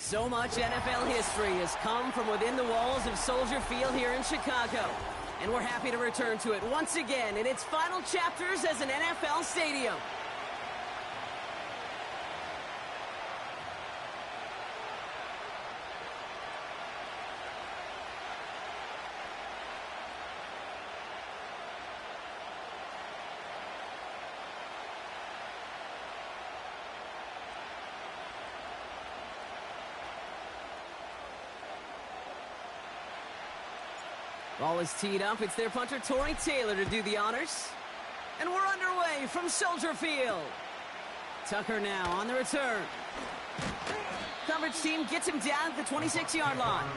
So much NFL history has come from within the walls of Soldier Field here in Chicago. And we're happy to return to it once again in its final chapters as an NFL stadium. Ball is teed up. It's their punter, Tory Taylor, to do the honors. And we're underway from Soldier Field. Tucker now on the return. Coverage team gets him down at the 26-yard line.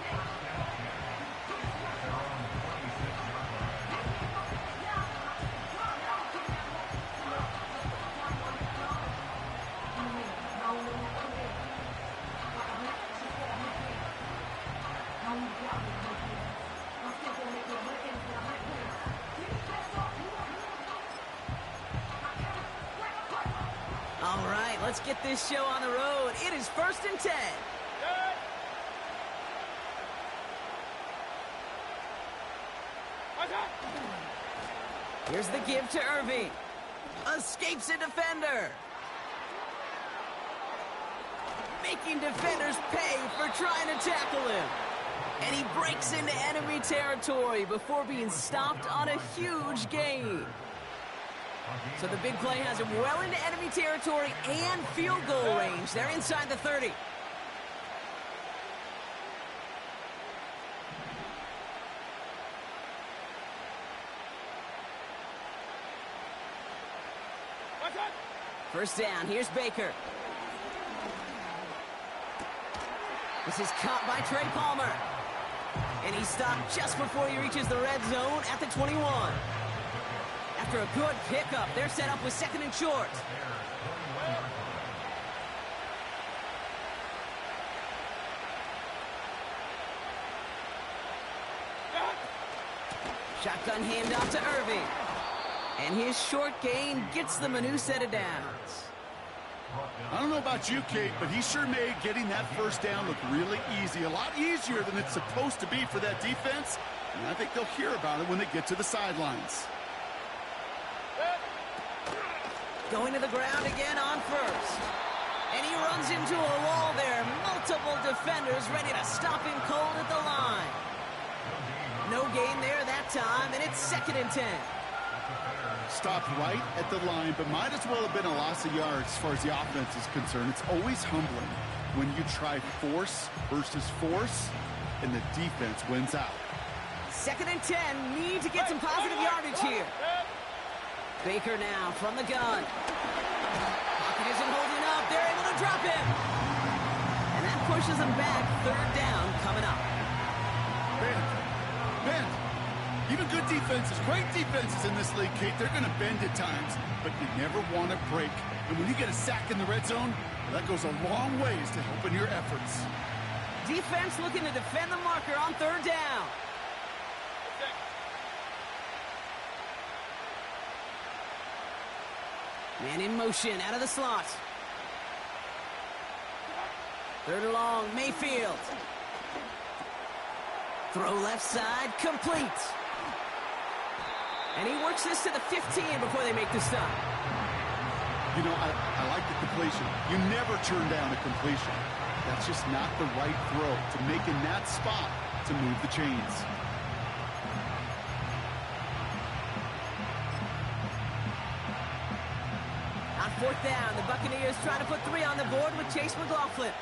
All right, let's get this show on the road. It is 1st and 10. Here's the give to Irving. Escapes a defender. Making defenders pay for trying to tackle him. And he breaks into enemy territory before being stopped on a huge gain. So the big play has him well into enemy territory and field goal range. They're inside the 30. First down, here's Baker. This is caught by Trey Palmer. And he's stopped just before he reaches the red zone at the 21. After a good pickup, they're set up with 2nd and short. Shotgun handoff to Irving. And his short gain gets them a new set of downs. I don't know about you, Kate, but he sure made getting that first down look really easy. A lot easier than it's supposed to be for that defense. And I think they'll hear about it when they get to the sidelines. Going to the ground again on first. And he runs into a wall there. Multiple defenders ready to stop him cold at the line. No gain there that time, and it's 2nd and 10. Stopped right at the line, but might as well have been a loss of yards as far as the offense is concerned. It's always humbling when you try force versus force, and the defense wins out. 2nd and 10. Need to get some positive yardage here. Baker now from the gun. Pocket isn't holding up. They're able to drop him. And that pushes them back. 3rd down coming up. Bend. Even good defenses, great defenses in this league, Kate, they're going to bend at times, but you never want to break. And when you get a sack in the red zone, that goes a long ways to helping your efforts. Defense looking to defend the marker on 3rd down. Man in motion out of the slot. 3rd and long, Mayfield. Throw left side, complete. And he works this to the 15 before they make the stop. You know, I like the completion. You never turn down a completion. That's just not the right throw to make in that spot to move the chains. On 4th down, the Buccaneers trying to put 3 on the board with Chase McLaughlin.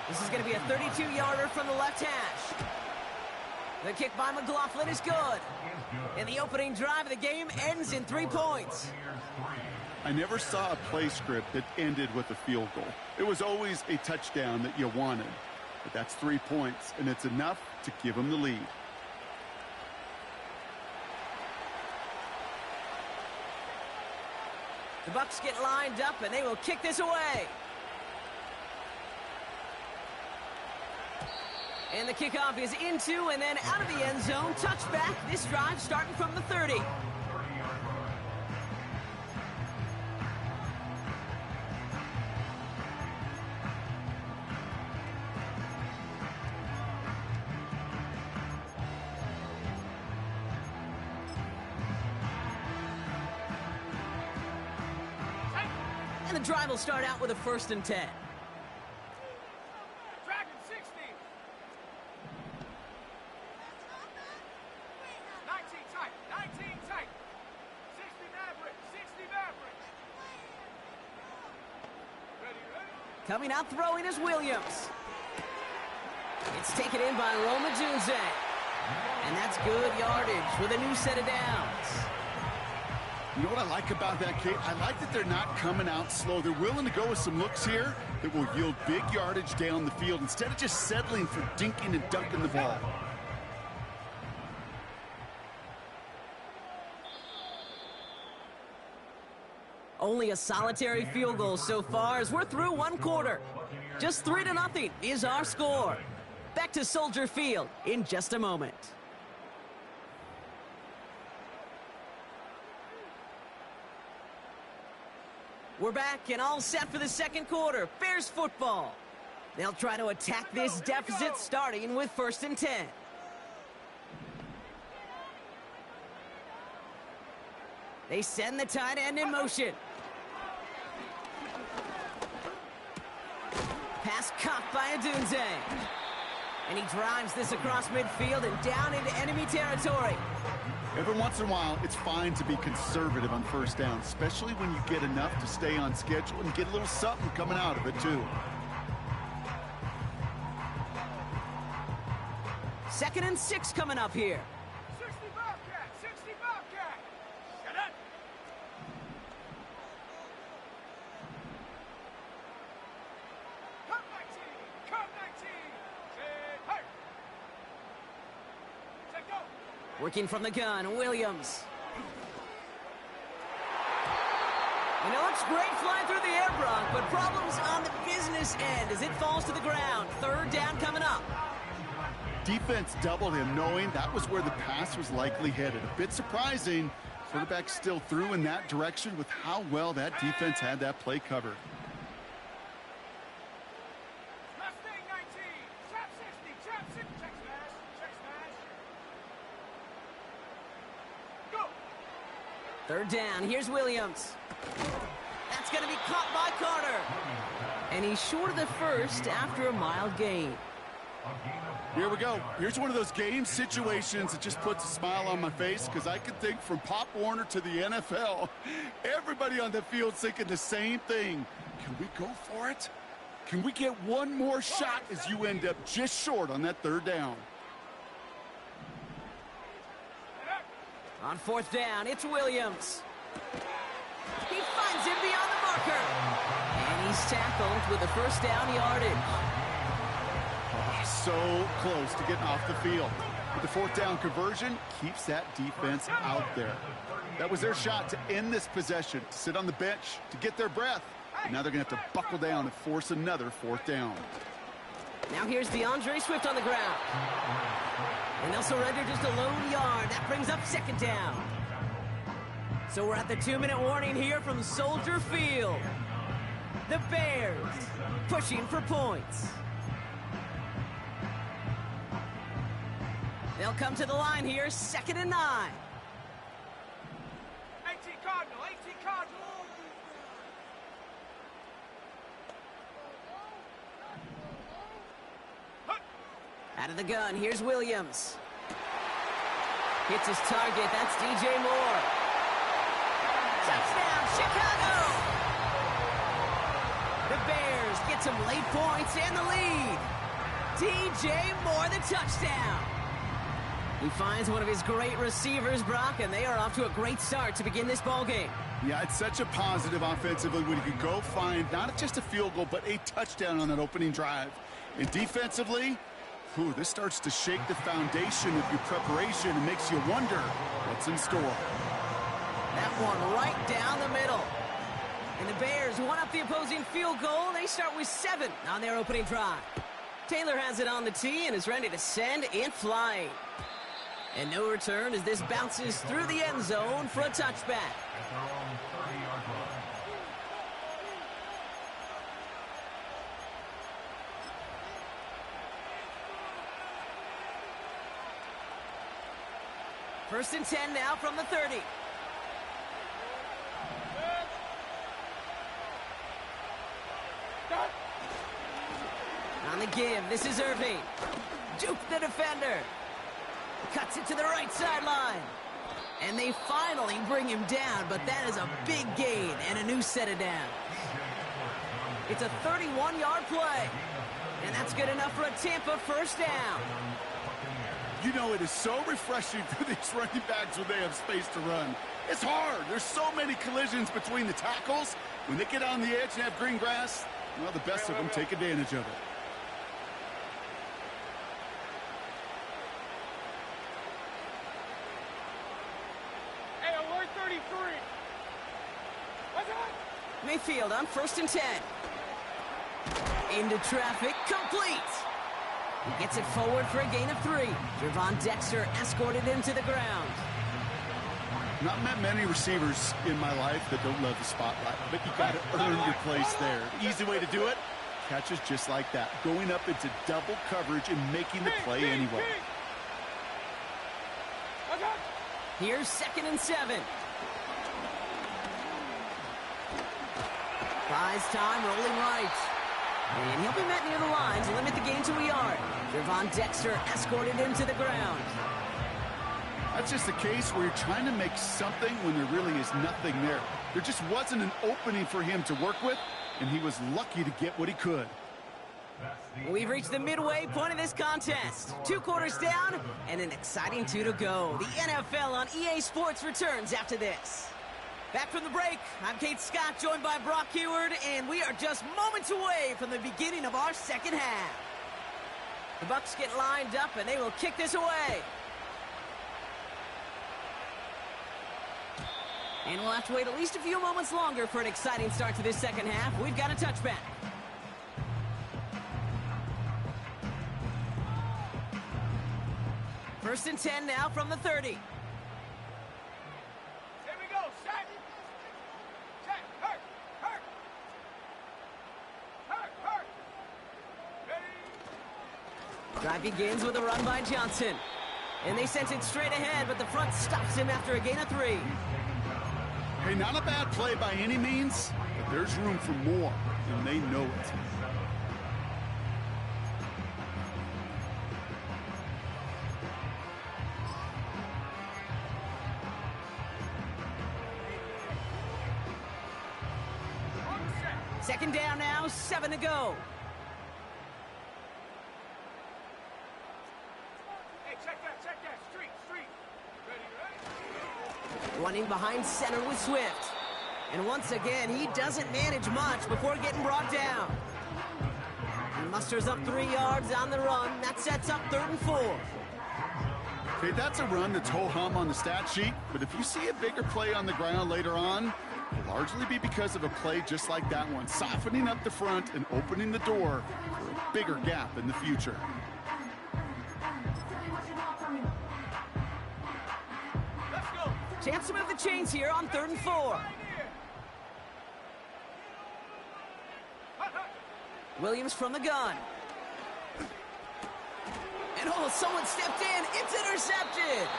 This is going to be a 32-yarder from the left hash. The kick by McLaughlin is good. And the opening drive of the game ends in 3 points. I never saw a play script that ended with a field goal. It was always a touchdown that you wanted. But that's 3 points, and it's enough to give them the lead. The Bucs get lined up, and they will kick this away. And the kickoff is into and then out of the end zone. Touchback. This drive starting from the 30. And the drive will start out with a 1st and 10. Dragon 60. 19 tight. 19 tight. 60 Maverick. 60 Maverick. Ready, ready. Coming out throwing is Williams. It's taken in by Roma Dunze. And that's good yardage with a new set of downs. You know what I like about that, Kate? I like that they're not coming out slow. They're willing to go with some looks here that will yield big yardage down the field instead of just settling for dinking and dunking the ball. Only a solitary field goal so far as we're through 1 quarter. Just 3-0 is our score. Back to Soldier Field in just a moment. We're back and all set for the 2nd quarter. Bears football. They'll try to attack this deficit starting with 1st and 10. They send the tight end in motion. Pass caught by Dunze. And he drives this across midfield and down into enemy territory. Every once in a while, it's fine to be conservative on 1st down, especially when you get enough to stay on schedule and get a little something coming out of it, too. 2nd and 6 coming up here. 60 Bobcat. 60 Bobcat. Get it. Come 19. Come 19. Hey. Take go. Working from the gun, Williams. You know, it's great flying through the air, Brock, but problems on the business end as it falls to the ground. 3rd down coming up. Defense doubled him, knowing that was where the pass was likely headed. A bit surprising. Quarterback still threw in that direction with how well that defense had that play covered. Mustang 19. Trap 60. Trap 60. Check smash. Check smash. Go. 3rd down, here's Williams. That's going to be caught by Carter. And he's short of the 1st after a mild gain. Here we go. Here's one of those game situations that just puts a smile on my face because I can think from Pop Warner to the NFL. Everybody on the field thinking the same thing. Can we go for it? Can we get one more shot as you end up just short on that 3rd down? On 4th down, it's Williams. He finds him beyond the marker. And he's tackled with a 1st down yardage. So close to getting off the field. But the 4th down conversion keeps that defense out there. That was their shot to end this possession, to sit on the bench, to get their breath. And now they're going to have to buckle down and force another 4th down. Now here's DeAndre Swift on the ground. And they'll surrender just a lone yard. That brings up 2nd down. So we're at the 2-minute warning here from Soldier Field. The Bears pushing for points. They'll come to the line here, 2nd and 9. 18 Cardinal. 18 Cardinal. Out of the gun, here's Williams. Hits his target, that's DJ Moore. Touchdown, Chicago! The Bears get some late points and the lead. DJ Moore, the touchdown. He finds one of his great receivers, Brock, and they are off to a great start to begin this ballgame. Yeah, it's such a positive offensively when you can go find not just a field goal, but a touchdown on that opening drive. And defensively, this starts to shake the foundation of your preparation and makes you wonder what's in store. That one right down the middle. And the Bears one up the opposing field goal. They start with 7 on their opening drive. Taylor has it on the tee and is ready to send it flying. And no return as this bounces through the end zone for a touchback. First and 10 now from the 30. On the give, this is Irving. Juke the defender. Cuts it to the right sideline. And they finally bring him down, but that is a big gain and a new set of downs. It's a 31-yard play. And that's good enough for a Tampa first down. You know, it is so refreshing for these running backs when they have space to run. It's hard. There's so many collisions between the tackles. When they get on the edge and have green grass, well, the best of them take advantage of it. Hey, alert 33. What's up? Mayfield on 1st and 10. Into traffic, complete. He gets it forward for a gain of 3. Gervon Dexter escorted him to the ground. Not met many receivers in my life that don't love the spotlight, but you got to earn your place there. The easy way to do it, catches just like that, going up into double coverage and making the play anyway. Here's 2nd and 7. Buys time, rolling right. And he'll be met near the line to limit the gain to a yard. Gervon Dexter escorted him to the ground. That's just a case where you're trying to make something when there really is nothing there. There just wasn't an opening for him to work with, and he was lucky to get what he could. We've reached the midway point of this contest. 2 quarters down and an exciting 2 to go. The NFL on EA Sports returns after this. Back from the break, I'm Kate Scott, joined by Brock Heward, and we are just moments away from the beginning of our second half. The Bucs get lined up, and they will kick this away. And we'll have to wait at least a few moments longer for an exciting start to this second half. We've got a touchback. First and 10 now from the 30. Here we go. Set. Set. Hurt. Hurt. Hurt. Hurt. Ready. Drive begins with a run by Johnson. And they sent it straight ahead, but the front stops him after a gain of 3. Hey, not a bad play by any means, but there's room for more, and they know it. Second down now, 7 to go. Hey, check that. Street. Ready. Running behind center with Swift. And once again, he doesn't manage much before getting brought down. He musters up 3 yards on the run. That sets up 3rd and 4. Okay, that's a run that's ho-hum on the stat sheet, but if you see a bigger play on the ground later on, it'll largely be because of a play just like that one, softening up the front and opening the door for a bigger gap in the future. Let's go. Chance to move the chains here on 3rd and 4. Williams from the gun. And oh, someone stepped in. It's intercepted.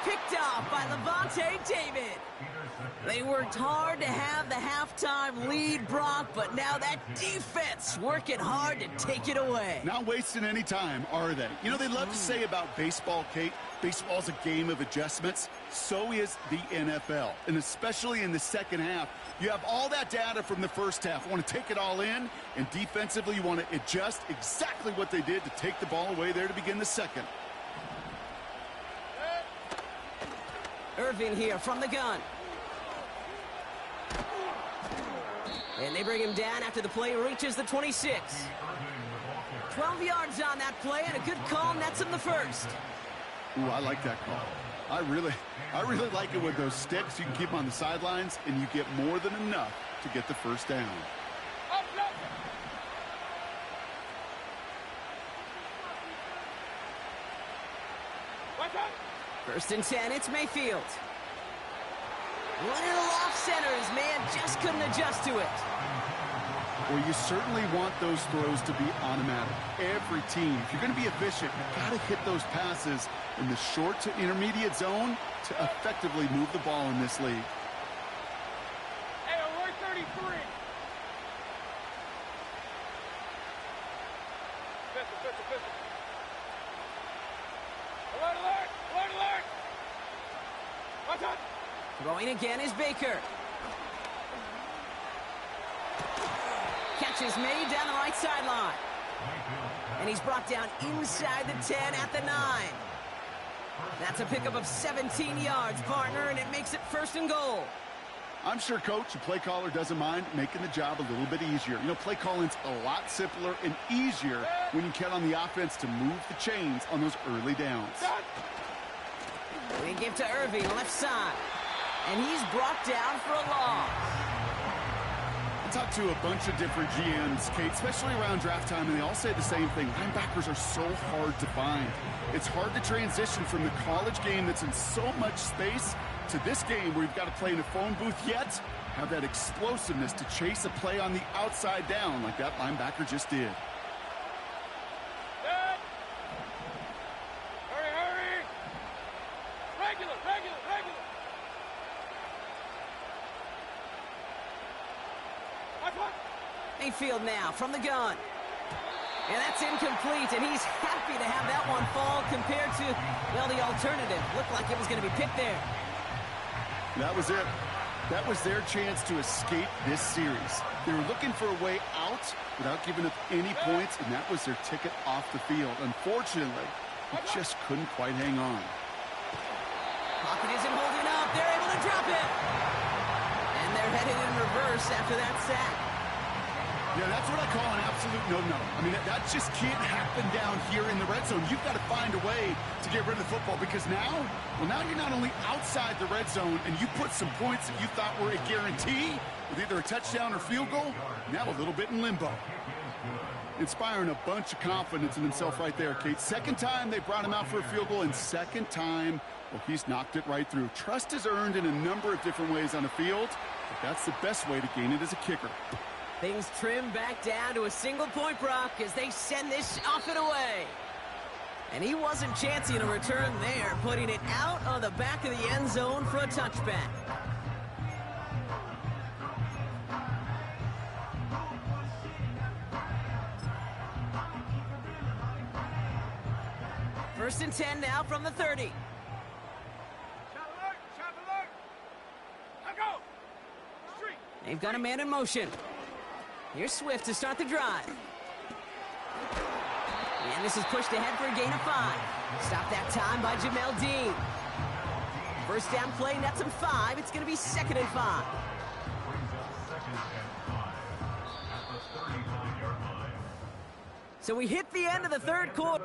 Picked off by Levante David. They worked hard to have the halftime lead, Brock, but now that defense working hard to take it away. Not wasting any time, are they? You know, they love to say about baseball, Kate, baseball's a game of adjustments. So is the NFL, and especially in the second half. You have all that data from the first half. You want to take it all in, and defensively you want to adjust exactly what they did to take the ball away there to begin the second. Irving here from the gun. And they bring him down after the play reaches the 26. 12 yards on that play, and a good call nets him the first. Ooh, I like that call. I really like it with those sticks. You can keep them on the sidelines, and you get more than enough to get the first down. First and 10, it's Mayfield. Running off center, his man just couldn't adjust to it. Well, you certainly want those throws to be automatic. Every team, if you're going to be efficient, you've got to hit those passes in the short to intermediate zone to effectively move the ball in this league. Hey, alert 33. Alert, alert! Alert, alert! Watch out! Throwing again is Baker. Catch is made down the right sideline. And he's brought down inside the 10 at the 9. That's a pickup of 17 yards, partner, and it makes it 1st and goal. I'm sure, Coach, the play caller doesn't mind making the job a little bit easier. You know, play calling's a lot simpler and easier when you count on the offense to move the chains on those early downs. They give to Irving, left side. And he's brought down for a loss. I talked to a bunch of different GMs, Kate, especially around draft time, and they all say the same thing. Linebackers are so hard to find. It's hard to transition from the college game that's in so much space to this game where you've got to play in a phone booth, yet have that explosiveness to chase a play on the outside down like that linebacker just did. Dead. Hurry, hurry! Regular, regular, regular! Watch, watch! Mayfield now from the gun. And that's incomplete, and he's happy to have that one fall compared to, well, the alternative. Looked like it was going to be picked there. That was it. That was their chance to escape this series. They were looking for a way out without giving up any points, and that was their ticket off the field. Unfortunately, they just couldn't quite hang on. Pocket isn't holding up. They're able to drop it. And they're headed in reverse after that sack. Yeah, that's what I call an absolute no-no. I mean, that just can't happen down here in the red zone. You've got to find a way to get rid of the football because now you're not only outside the red zone and you put some points that you thought were a guarantee with either a touchdown or field goal, now a little bit in limbo. Inspiring a bunch of confidence in himself right there, Kate. Second time they brought him out for a field goal, and second time, well, he's knocked it right through. Trust is earned in a number of different ways on the field, but that's the best way to gain it as a kicker. Things trim back down to a single point, Brock, as they send this off and away. And he wasn't chancing a return there, putting it out on the back of the end zone for a touchback. First and 10 now from the 30. Shot alert! Shot alert! Now go! Street! They've got a man in motion. Here's Swift to start the drive. And this is pushed ahead for a gain of 5. Stopped that time by Jamel Dean. First down play, nets him 5. It's going to be 2nd and 5. So we hit the end of the third quarter.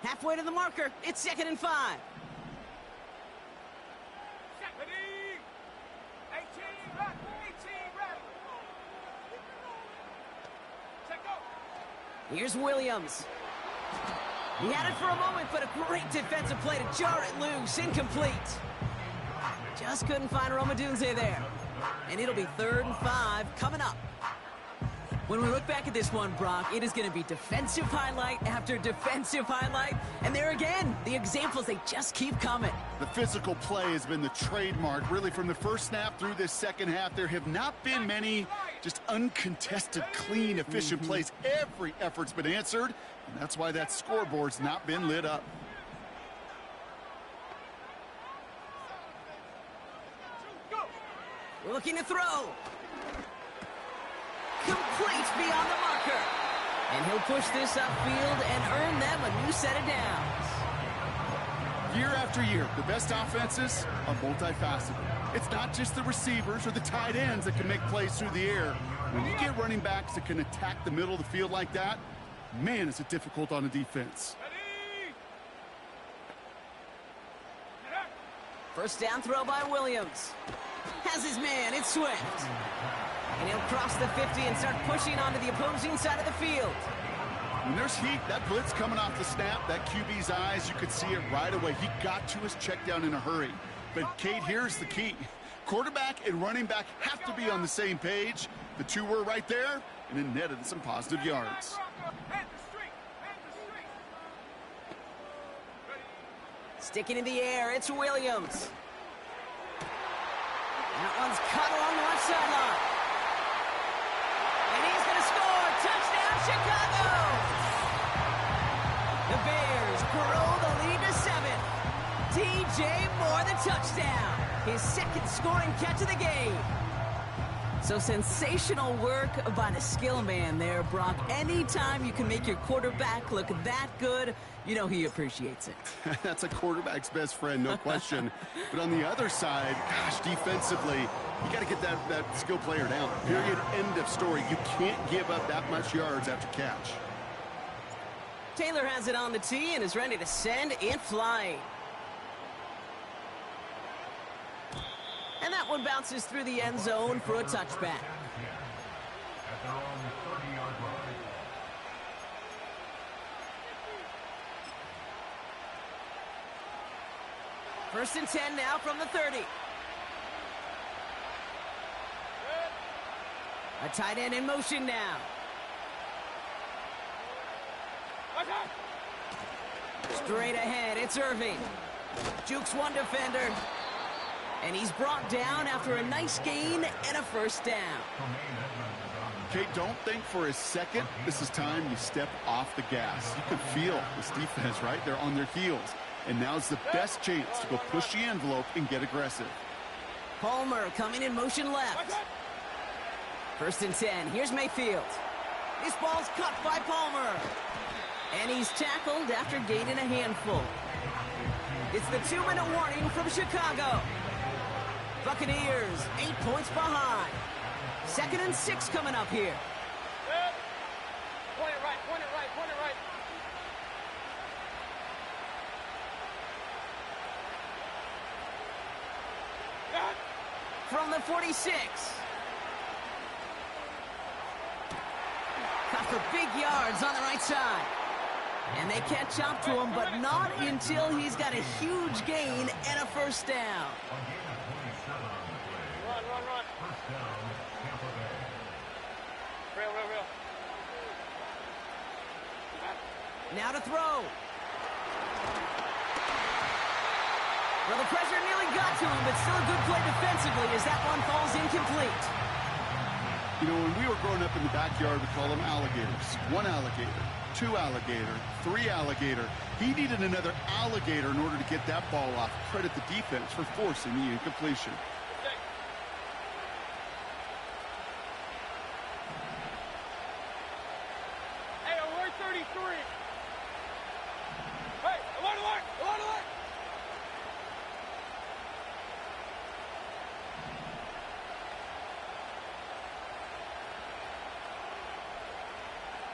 Halfway to the marker. It's 2nd and 5. Ready! 18 right! 18 right! Check go! Here's Williams. He had it for a moment, but a great defensive play to jar it loose. Incomplete. Just couldn't find Romadunze there. And it'll be 3rd and 5 coming up. When we look back at this one, Brock, it is going to be defensive highlight after defensive highlight. And there again, the examples, they just keep coming. The physical play has been the trademark, really, from the first snap through this second half. There have not been many just uncontested, clean, efficient plays. Every effort's been answered, and that's why that scoreboard's not been lit up. We're looking to throw. Complete beyond the marker. And he'll push this upfield and earn them a new set of downs. Year after year, the best offenses are multifaceted. It's not just the receivers or the tight ends that can make plays through the air. When you get running backs that can attack the middle of the field like that, man, is it difficult on a defense. First down throw by Williams. Has his man, it's Swift. And he'll cross the 50 and start pushing onto the opposing side of the field. When there's heat, that blitz coming off the snap, that QB's eyes, you could see it right away. He got to his check down in a hurry. But, Kate, here's the key. Quarterback and running back have to be on the same page. The two were right there. and it netted some positive yards. And the streak. And the streak. Ready. Sticking in the air, it's Williams. That one's cut along the left sideline. And he's going to score. Touchdown, Chicago! The Bears grow the lead to 7. DJ Moore, the touchdown. His second scoring catch of the game. So sensational work by the skill man there, Brock. Anytime you can make your quarterback look that good, you know he appreciates it. That's a quarterback's best friend, no question. But on the other side, gosh, defensively, you got to get that skill player down. Period, end of story. You can't give up that much yards after catch. Taylor has it on the tee and is ready to send it flying. And that one bounces through the end zone for a touchback. At their own 30-yard line. First and 10 now from the 30. A tight end in motion now. Straight ahead, it's Irving. Jukes one defender. And he's brought down after a nice gain and a first down. Okay, don't think for a second this is time you step off the gas. You can feel this defense, right? They're on their heels. And now's the best chance to go push the envelope and get aggressive. Palmer coming in motion left. First and 10. Here's Mayfield. This ball's cut by Palmer. And he's tackled after gaining a handful. It's the 2-minute warning from Chicago. Buccaneers 8 points behind. 2nd and 6 coming up here. Point it right, point it right, point it right. From the 46. Cut for big yards on the right side. And they catch up to him, but not until he's got a huge gain and a first down. Run, run, run. First down, Tampa Bay. Real, real, real. Now to throw. Well, the pressure nearly got to him, but still a good play defensively as that one falls incomplete. You know, when we were growing up in the backyard, we call them alligators. 1 alligator, 2 alligator, 3 alligator. He needed another alligator in order to get that ball off. Credit the defense for forcing the incompletion. Hey, alert 33. Hey, alert, alert, alert, alert.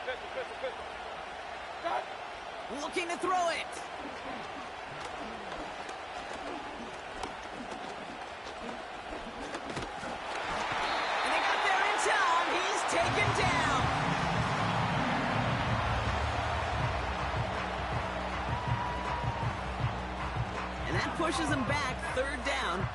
Pistol, pistol, pistol. Cut. Looking to throw it. And they got there in time. He's taken down. And that pushes him back 3rd down.